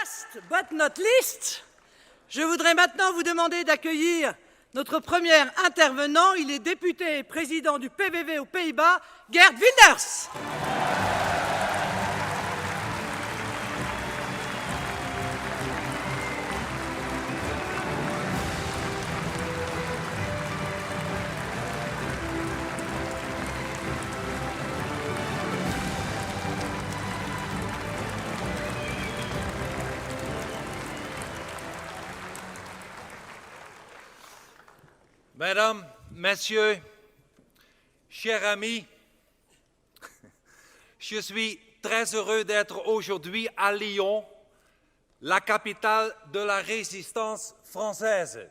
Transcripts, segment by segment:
Last but not least, je voudrais maintenant vous demander d'accueillir notre premier intervenant. Il est député et président du PVV aux Pays-Bas, Geert Wilders. Mesdames, Messieurs, chers amis, je suis très heureux d'être aujourd'hui à Lyon, la capitale de la résistance française.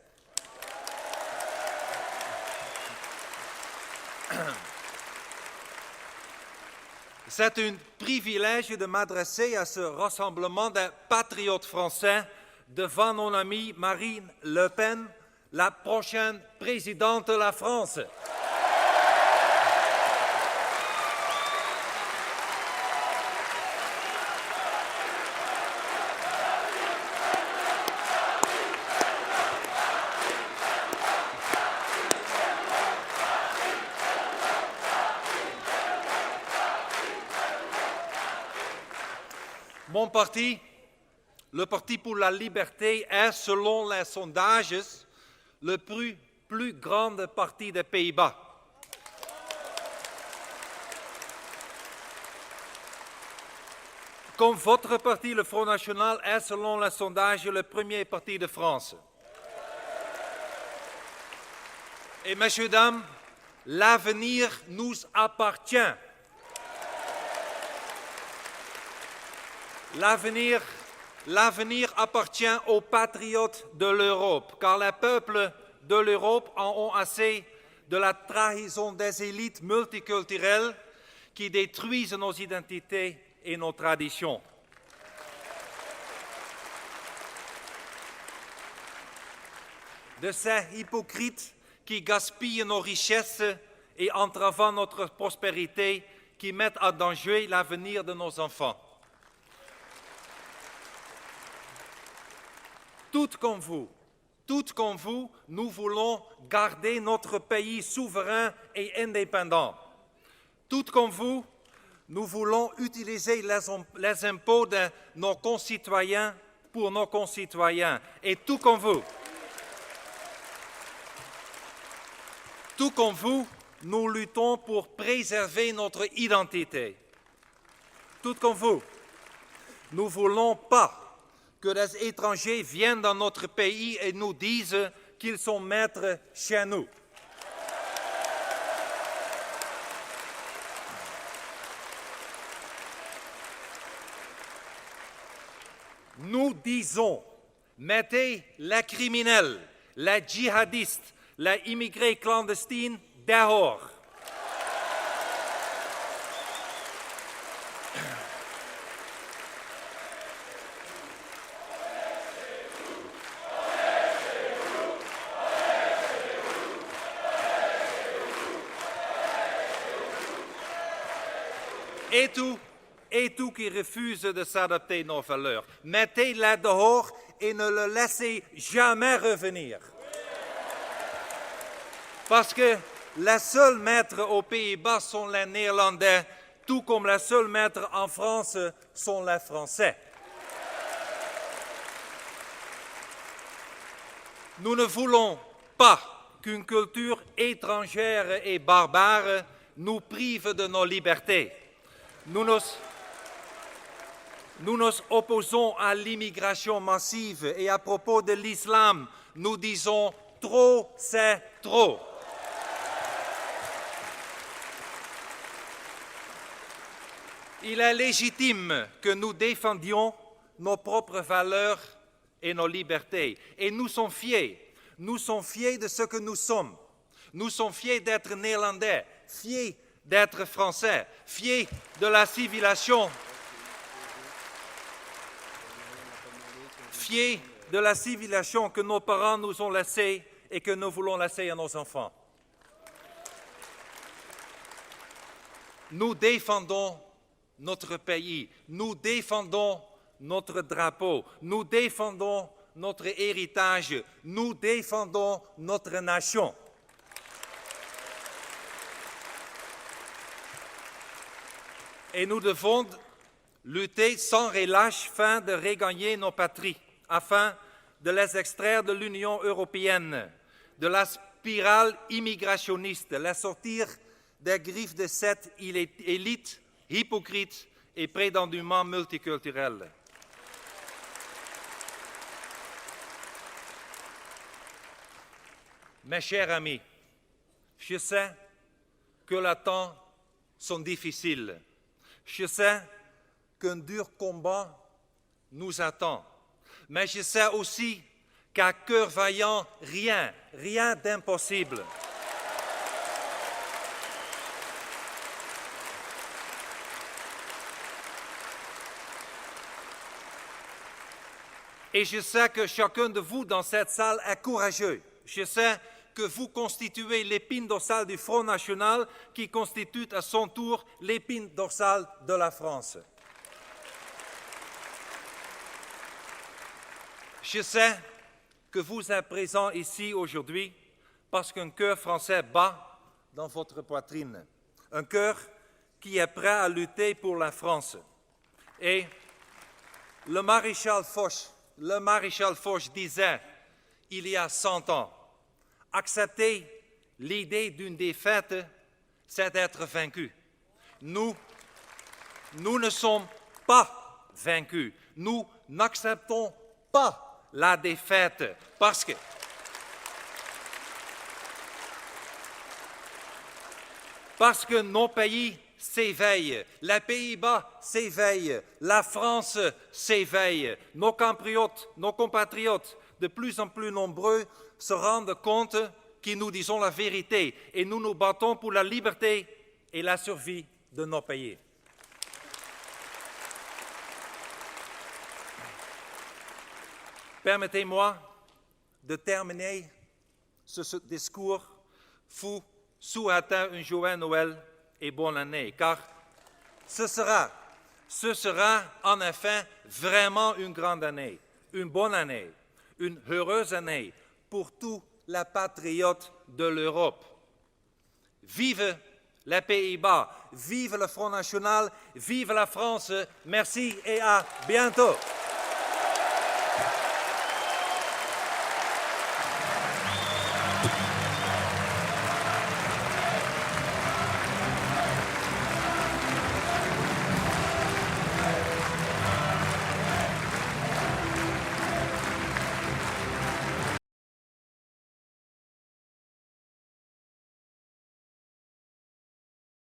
C'est un privilège de m'adresser à ce rassemblement de patriotes français devant mon amie Marine Le Pen, la prochaine présidente de la France. Mon parti, le Parti pour la liberté, est, selon les sondages, le plus grand parti des Pays-Bas. Comme votre parti, le Front National, est, selon les sondages, le premier parti de France. Et, messieurs, dames, l'avenir nous appartient. L'avenir appartient aux patriotes de l'Europe, car les peuples de l'Europe en ont assez de la trahison des élites multiculturelles qui détruisent nos identités et nos traditions. De ces hypocrites qui gaspillent nos richesses et entravant notre prospérité, qui mettent en danger l'avenir de nos enfants. Toutes comme vous, nous voulons garder notre pays souverain et indépendant. Toutes comme vous, nous voulons utiliser les impôts de nos concitoyens pour nos concitoyens. Et tout comme vous, nous luttons pour préserver notre identité. Tout comme vous, nous ne voulons pas que les étrangers viennent dans notre pays et nous disent qu'ils sont maîtres chez nous. Nous disons, mettez les criminels, les djihadistes, les immigrés clandestins dehors. Et tout qui refuse de s'adapter à nos valeurs. Mettez-les dehors et ne le laissez jamais revenir. Parce que les seuls maîtres aux Pays-Bas sont les Néerlandais, tout comme les seuls maîtres en France sont les Français. Nous ne voulons pas qu'une culture étrangère et barbare nous prive de nos libertés. Nous nous opposons à l'immigration massive et à propos de l'islam, nous disons trop, c'est trop. Il est légitime que nous défendions nos propres valeurs et nos libertés. Et nous sommes fiers de ce que nous sommes. Nous sommes fiers d'être néerlandais, fiers d'être français, fiers de la civilisation, fiers de la civilisation que nos parents nous ont laissée et que nous voulons laisser à nos enfants. Nous défendons notre pays, nous défendons notre drapeau, nous défendons notre héritage, nous défendons notre nation. Et nous devons lutter sans relâche afin de regagner nos patries, afin de les extraire de l'Union européenne, de la spirale immigrationniste, les sortir des griffes de cette élite hypocrite et prétendument multiculturelle. Mes chers amis, je sais que les temps sont difficiles. Je sais qu'un dur combat nous attend. Mais je sais aussi qu'à cœur vaillant, rien d'impossible. Et je sais que chacun de vous dans cette salle est courageux. Je sais que vous constituez l'épine dorsale du Front National qui constitue à son tour l'épine dorsale de la France. Je sais que vous êtes présents ici aujourd'hui parce qu'un cœur français bat dans votre poitrine, un cœur qui est prêt à lutter pour la France. Et le maréchal Foch disait, il y a 100 ans, accepter l'idée d'une défaite, c'est être vaincu. Nous ne sommes pas vaincus. Nous n'acceptons pas la défaite parce que nos pays s'éveillent, les Pays-Bas s'éveillent, la France s'éveille, nos compatriotes de plus en plus nombreux se rendent compte que nous disons la vérité et nous nous battons pour la liberté et la survie de nos pays. Permettez-moi de terminer ce discours vous souhaitant un joyeux Noël et bonne année, car ce sera en effet vraiment une grande année, une bonne année, une heureuse année pour tous les patriotes de l'Europe. Vive les Pays-Bas, vive le Front National, vive la France, merci et à bientôt.